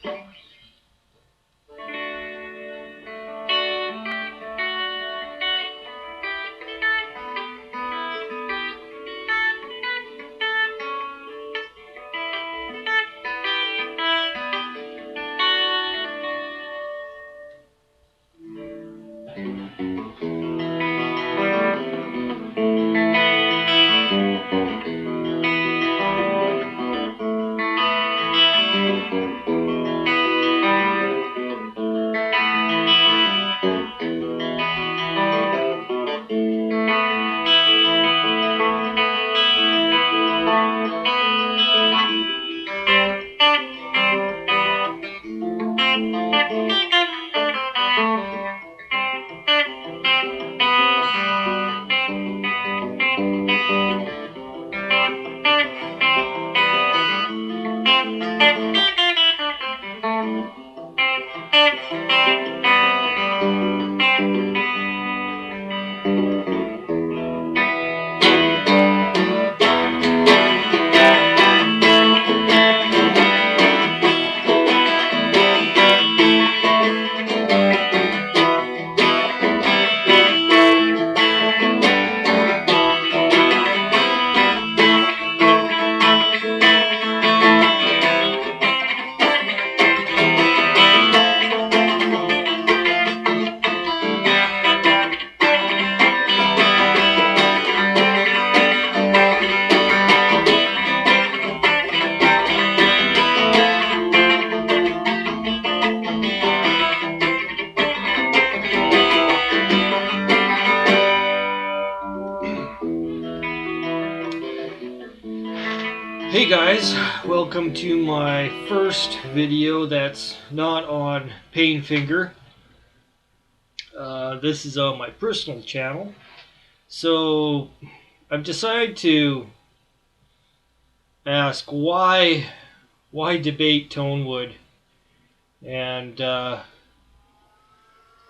Hey guys, welcome to my first video that's not on PAINFINGER. This is on my personal channel. So I've decided to ask why debate tonewood, and I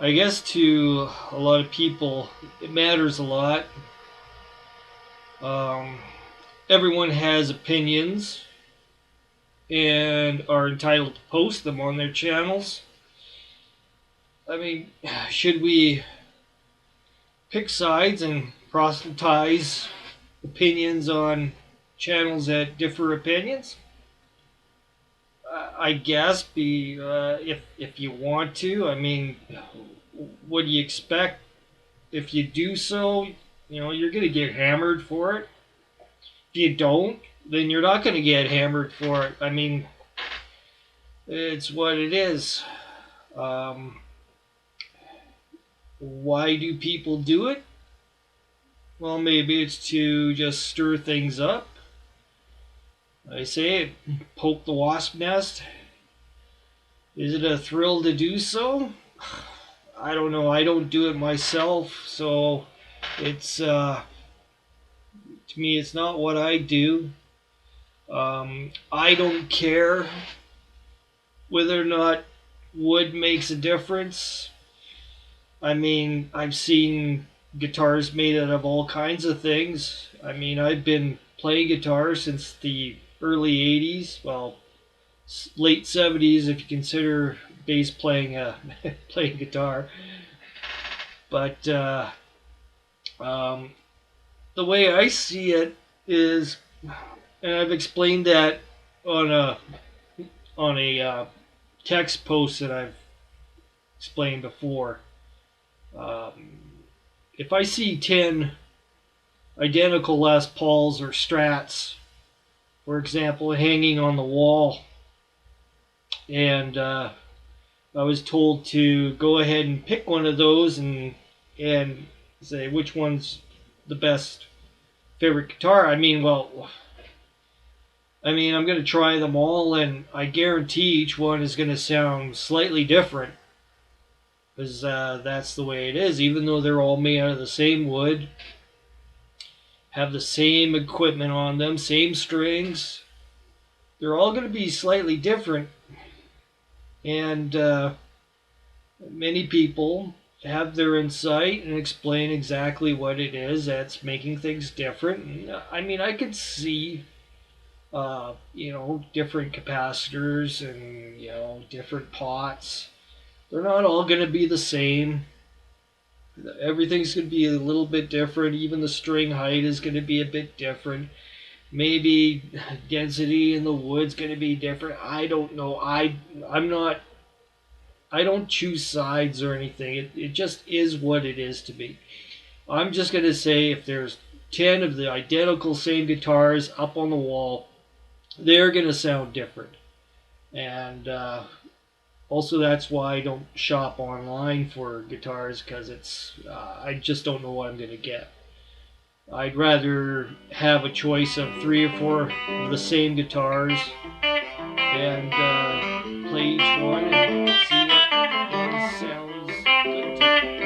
guess to a lot of people it matters a lot. Everyone has opinions and are entitled to post them on their channels. I mean, should we pick sides and proselytize opinions on channels that differ opinions? I guess if you want to. I mean, what do you expect? If you do so, you're going to get hammered for it. If you don't, then you're not going to get hammered for it. I mean, it's what it is. Why do people do it? Well, maybe it's to just stir things up. I say, poke the wasp nest. Is it a thrill to do so? I don't know. I don't do it myself, so it's to me, it's not what I do. I don't care whether or not wood makes a difference. I mean, I've seen guitars made out of all kinds of things. I mean, I've been playing guitar since the early 80s. Well, late 70s if you consider bass playing playing guitar. But the way I see it is, and I've explained that on a text post that I've explained before. If I see 10 identical Les Pauls or Strats, for example, hanging on the wall, and I was told to go ahead and pick one of those and say which one's the best favorite guitar. I mean, I'm going to try them all, and I guarantee each one is going to sound slightly different, because that's the way it is. Even though they're all made out of the same wood, have the same equipment on them, same strings, they're all going to be slightly different. And many people have their insight and explain exactly what it is that's making things different. And, I mean, I could see different capacitors and different pots. They're not all going to be the same. Everything's going to be a little bit different. Even the string height is going to be a bit different. Maybe density in the wood's going to be different. I don't know. I'm not. I don't choose sides or anything. It just is what it is to me. I'm just going to say if there's 10 of the identical same guitars up on the wall, they're going to sound different. And also, that's why I don't shop online for guitars, because I just don't know what I'm going to get. I'd rather have a choice of 3 or 4 of the same guitars and play each one and see what one sounds good to me.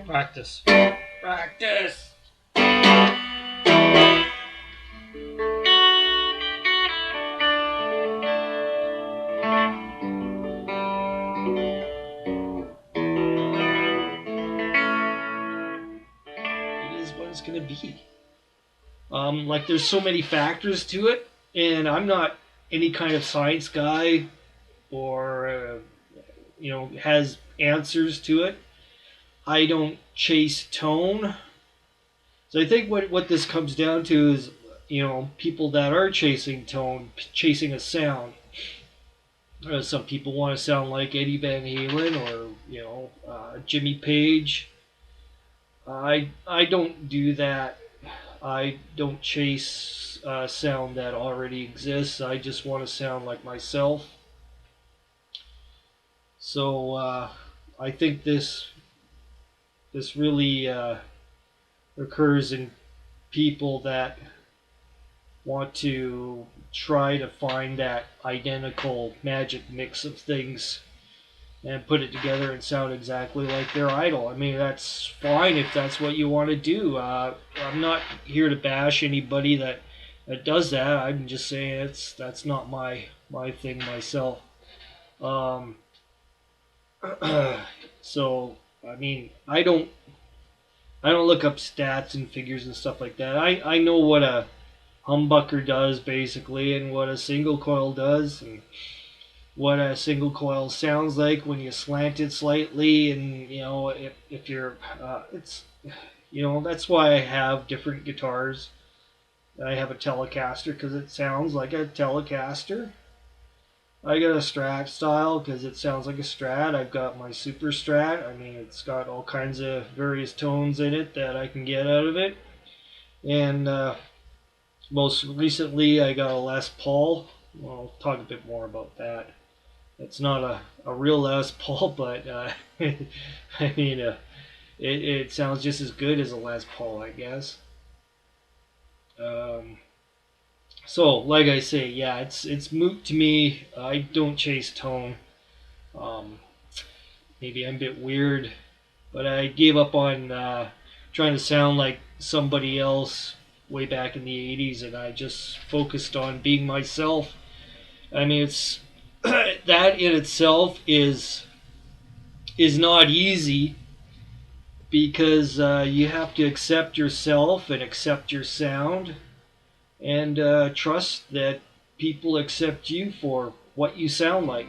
Practice. Practice! It is what it's going to be. Like, there's so many factors to it, and I'm not any kind of science guy or, has answers to it. I don't chase tone. So I think what this comes down to is, people that are chasing tone, chasing a sound. Some people want to sound like Eddie Van Halen or, Jimmy Page. I don't do that. I don't chase a sound that already exists. I just want to sound like myself. So I think this really occurs in people that want to try to find that identical magic mix of things and put it together and sound exactly like their idol. I mean, that's fine if that's what you want to do. I'm not here to bash anybody that does that. I'm just saying that's not my thing myself. Um, so I mean, I don't look up stats and figures and stuff like that. I know what a humbucker does basically, and what a single coil does, and what a single coil sounds like when you slant it slightly, and if you're it's that's why I have different guitars. I have a Telecaster because it sounds like a Telecaster. I got a Strat style because it sounds like a Strat. I've got my Super Strat. I mean, it's got all kinds of various tones in it that I can get out of it. And most recently, I got a Les Paul. Well, I'll talk a bit more about that. It's not a real Les Paul, but I mean, it sounds just as good as a Les Paul, I guess. Um, So, like I say, yeah, it's moot to me. I don't chase tone. Um, Maybe I'm a bit weird, but I gave up on trying to sound like somebody else way back in the '80s, and I just focused on being myself. I mean, it's that in itself is not easy because you have to accept yourself and accept your sound and trust that people accept you for what you sound like.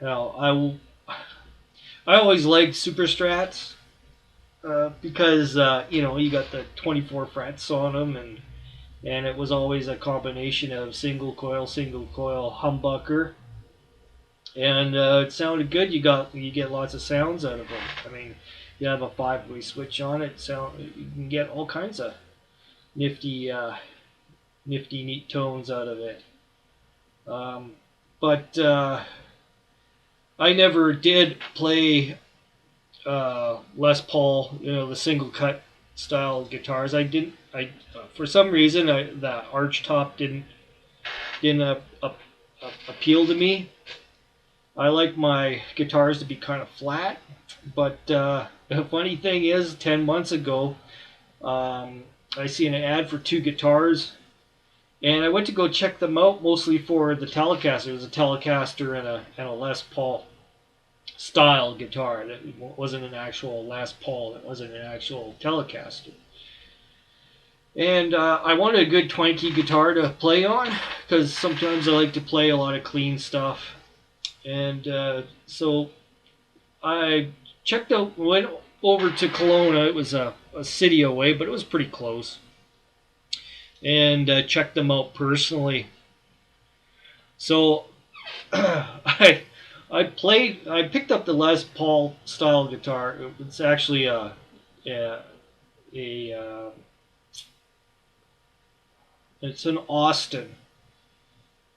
Now, I always liked super strats because you got the 24 frets on them, and it was always a combination of single coil humbucker, and it sounded good. You get lots of sounds out of them. I mean, you have a 5-way switch on it, you can get all kinds of nifty, nifty, neat tones out of it. But I never did play Les Paul, the single cut style guitars. I didn't. For some reason, the arch top didn't appeal to me. I like my guitars to be kind of flat. But the funny thing is, 10 months ago, I see an ad for two guitars, and I went to go check them out mostly for the Telecaster. It was a Telecaster and a Les Paul style guitar. That wasn't an actual Les Paul. It wasn't an actual Telecaster. And I wanted a good twanky guitar to play on because sometimes I like to play a lot of clean stuff. And so I went over to Kelowna. It was a city away, but it was pretty close. And checked them out personally. So I picked up the Les Paul style guitar. It's actually a it's an Austin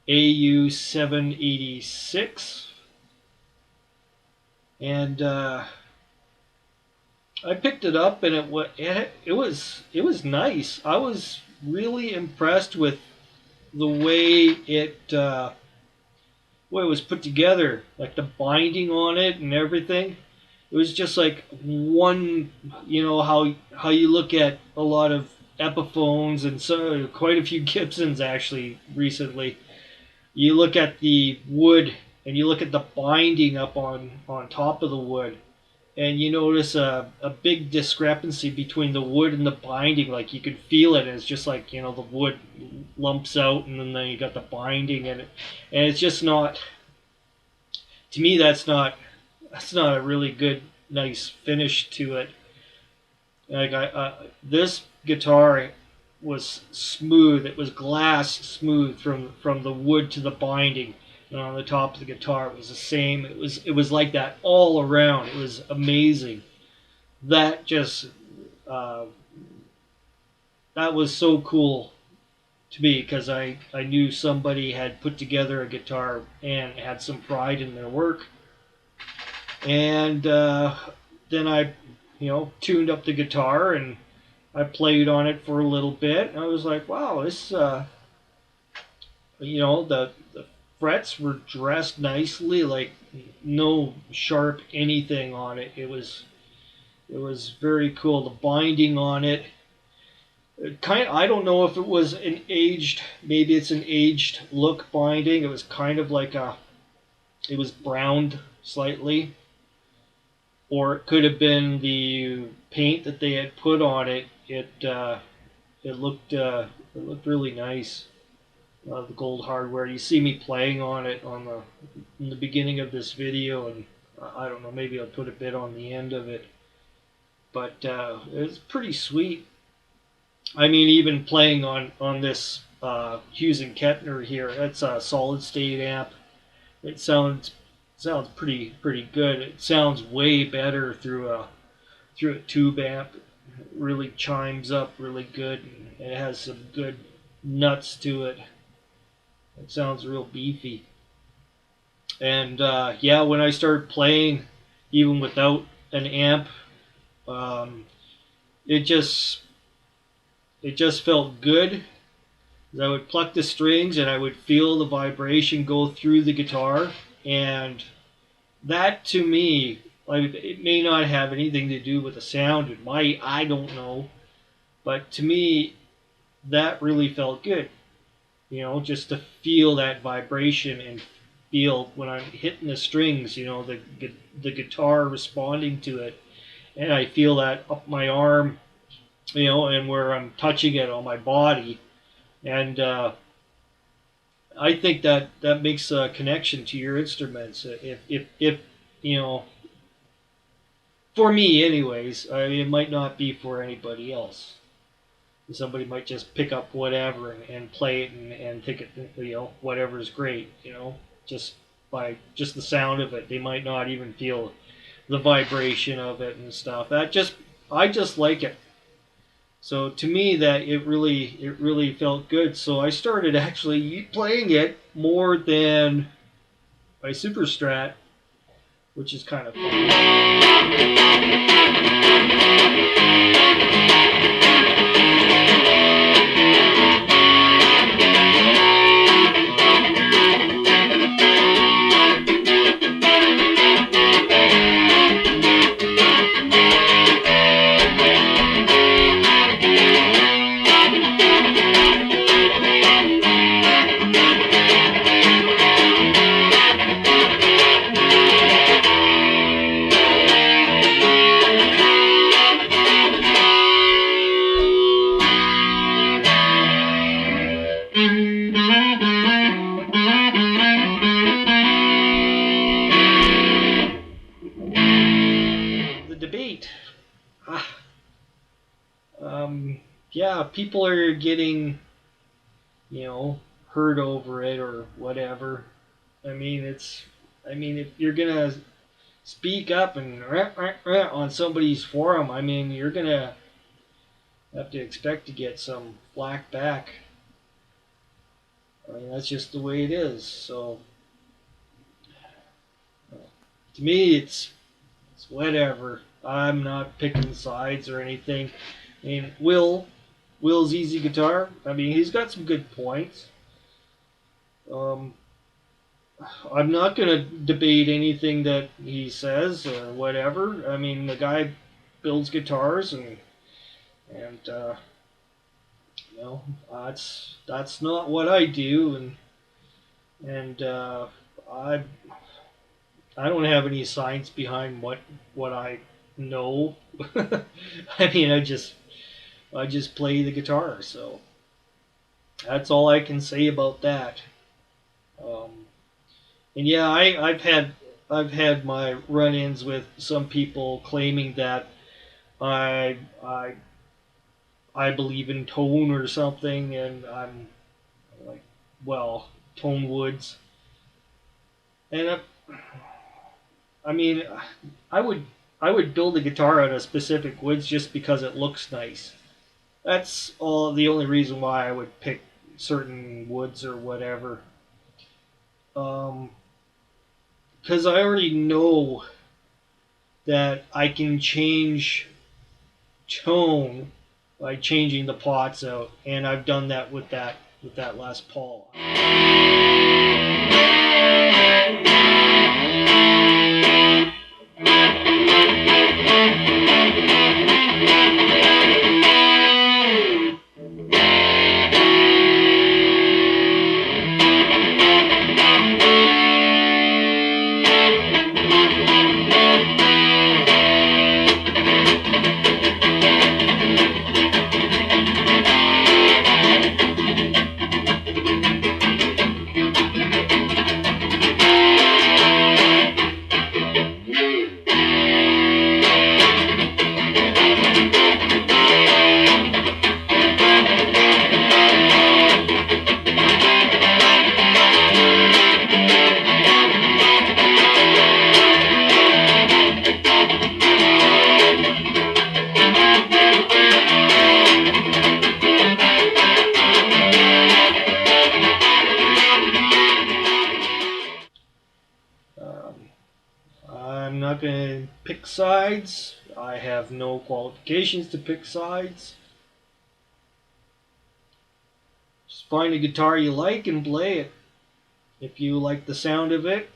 AU 786, and I picked it up, and it was nice. I was really impressed with the way it was put together, like the binding on it and everything. It was just like one, how you look at a lot of Epiphones and so quite a few Gibsons actually recently. You look at the wood and you look at the binding up on top of the wood, and you notice a big discrepancy between the wood and the binding. Like you could feel it. It's just like the wood lumps out, and then you got the binding, and it's just not. To me, that's not a really good, nice finish to it. Like this guitar was smooth. It was glass smooth from the wood to the binding, and on the top of the guitar it was the same. It was like that all around. It was amazing. That just that was so cool to me because I knew somebody had put together a guitar and had some pride in their work. And then I tuned up the guitar and I played on it for a little bit. And I was like, wow, The frets were dressed nicely, like no sharp anything on it. It was very cool. The binding on it, I don't know if it was an aged, maybe it's an aged look binding. It was kind of like it was browned slightly, or it could have been the paint that they had put on it. It looked really nice. The gold hardware. You see me playing on it in the beginning of this video, and I don't know, maybe I'll put a bit on the end of it. But it's pretty sweet. I mean, even playing on this Hughes and Kettner here, it's a solid state amp. It sounds pretty good. It sounds way better through a tube amp. It really chimes up really good. And it has some good nuts to it. It sounds real beefy. And yeah, when I started playing, even without an amp, um, it just it just felt good. I would pluck the strings and I would feel the vibration go through the guitar, and that to me, like, it may not have anything to do with the sound. It might, I don't know, but to me, that really felt good. Just to feel that vibration and feel when I'm hitting the strings, the guitar responding to it, and I feel that up my arm, and where I'm touching it on my body, and I think that makes a connection to your instruments. If you know, for me, anyways, I mean, it might not be for anybody else. Somebody might just pick up whatever and play it and think it, whatever is great, just by just the sound of it. They might not even feel the vibration of it and stuff. I just like it. So to me, that it really felt good. So I started actually playing it more than my Super Strat, which is kind of fun. The debate. Ah, yeah, people are getting, hurt over it or whatever. I mean, if you're gonna speak up and on somebody's forum, I mean, you're gonna have to expect to get some flack back. I mean, that's just the way it is. So, to me, it's whatever. I'm not picking sides or anything. I mean, Will's Easy Guitar. I mean, he's got some good points. Um, I'm not going to debate anything that he says or whatever. I mean, the guy builds guitars, and you know that's not what I do, and I I don't have any science behind what I know. I mean, I just play the guitar, so that's all I can say about that. Um, and yeah, I've had my run-ins with some people claiming that I I I believe in tone or something, and I'm like, well, tone woods, and I mean, I would I would build a guitar out of specific woods just because it looks nice. That's all the only reason why I would pick certain woods or whatever. Um, because I already know that I can change tone by changing the pots out, and I've done that with that with that Les Paul. I'm not going to pick sides. I have no qualifications to pick sides. Just find a guitar you like and play it. If you like the sound of it,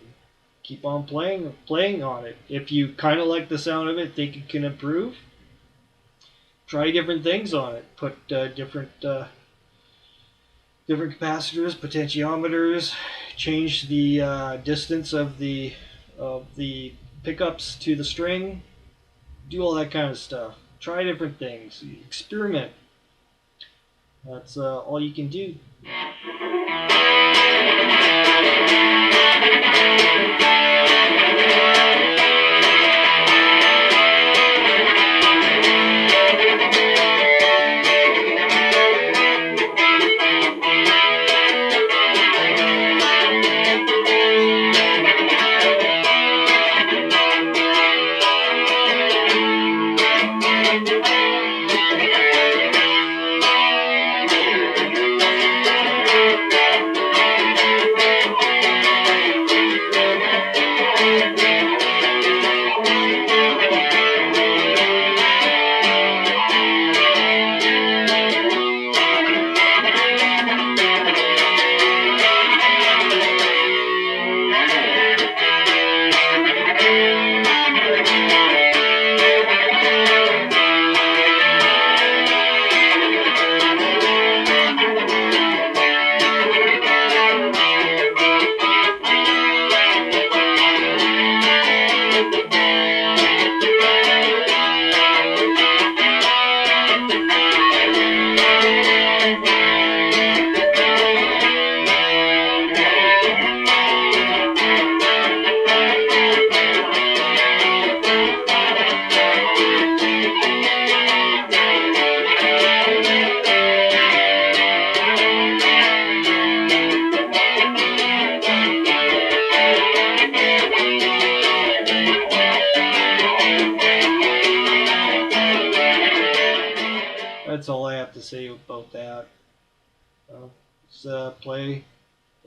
keep on playing on it. If you kind of like the sound of it, think it can improve, try different things on it. Put different capacitors, potentiometers, change the distance of the pickups to the string, do all that kind of stuff. Try different things, experiment. That's all you can do. That's all I have to say about that. Just play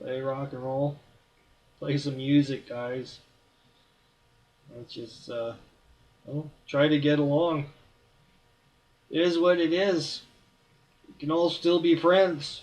rock and roll, play some music, guys. Let's just try to get along. It is what it is. We can all still be friends.